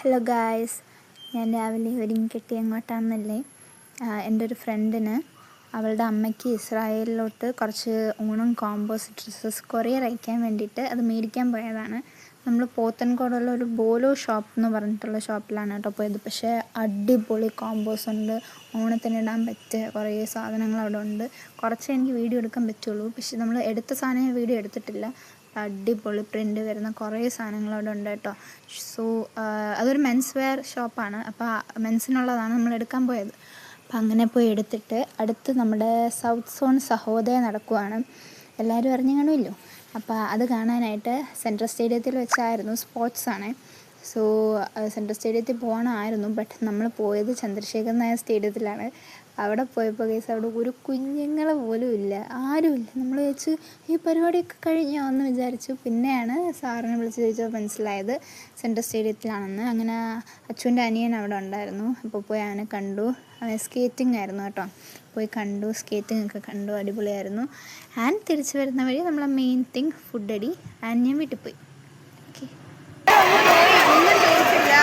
Hello guys, ഞാൻ രാവിലെ ഒരുങ്ങിക്കെട്ടി എങ്ങോട്ടാണെന്നല്ലേ. എൻ്റെ ഒരു ഫ്രണ്ടിന് അവളുടെ അമ്മയ്ക്ക് ഇസ്രായേലിലോട്ട് കുറച്ച് ഓണം കോമ്പോസ് ഡ്രസ്സസ് കൊറിയർ അയക്കാൻ വേണ്ടിയിട്ട് അത് മേടിക്കാൻ പോയതാണ്. നമ്മൾ പോത്തൻകോടുള്ള ഒരു ബോലോ ഷോപ്പ് എന്ന് പറഞ്ഞിട്ടുള്ള ഷോപ്പിലാണ് കേട്ടോ പോയത്. പക്ഷേ അടിപൊളി കോമ്പോസ് ഉണ്ട്, ഓണത്തിനിടാൻ പറ്റിയ കുറേ സാധനങ്ങൾ അവിടെ ഉണ്ട്. കുറച്ച് എനിക്ക് വീഡിയോ എടുക്കാൻ പറ്റുള്ളൂ, പക്ഷെ നമ്മൾ എടുത്ത സാധനം വീഡിയോ എടുത്തിട്ടില്ല. അടിപൊളി പ്രിൻ്റ് വരുന്ന കുറേ സാധനങ്ങൾ അവിടെ ഉണ്ട് കേട്ടോ. സോ അതൊരു മെൻസ് വെയർ ഷോപ്പാണ്. അപ്പോൾ മെൻസിനുള്ളതാണ് നമ്മൾ എടുക്കാൻ പോയത്. അപ്പം അങ്ങനെ പോയി എടുത്തിട്ട് അടുത്ത് നമ്മുടെ സൗത്ത് സോൺ സഹോദയ നടക്കുവാണ്. എല്ലാവരും അറിഞ്ഞു കാണുമല്ലോ. അപ്പോൾ അത് കാണാനായിട്ട് സെൻട്രൽ സ്റ്റേഡിയത്തിൽ വെച്ചായിരുന്നു. സ്പോർട്സാണ്. സോ സെൻട്രൽ സ്റ്റേഡിയത്തിൽ പോകണമായിരുന്നു, ബട്ട് നമ്മൾ പോയത് ചന്ദ്രശേഖർ നായർ സ്റ്റേഡിയത്തിലാണ്. അവിടെ പോയപ്പോൾ കേസ് അവിടെ ഒരു കുഞ്ഞുങ്ങൾ പോലും ഇല്ല, ആരുമില്ല. നമ്മൾ വെച്ച് ഈ പരിപാടിയൊക്കെ കഴിഞ്ഞോ എന്ന് വിചാരിച്ചു. പിന്നെയാണ് സാറിനെ വിളിച്ച് ചോദിച്ചത് മനസ്സിലായത് സെൻട്രൽ സ്റ്റേഡിയത്തിലാണെന്ന്. അങ്ങനെ അച്ഛൻ്റെ അനിയൻ അവിടെ ഉണ്ടായിരുന്നു. അപ്പോൾ പോയി അവനെ കണ്ടു. അവൻ സ്കേറ്റിംഗ് ആയിരുന്നു കേട്ടോ. പോയി കണ്ടു, സ്കേറ്റിംഗ് ഒക്കെ കണ്ടു, അടിപൊളിയായിരുന്നു. ആൻഡ് തിരിച്ചു വരുന്ന വഴി നമ്മളെ മെയിൻ തിങ് ഫുഡടി. ആൻഡ് ഞാൻ വീട്ടിൽ പോയി. ഓക്കെ, ഒന്നും ചോദിച്ചില്ല.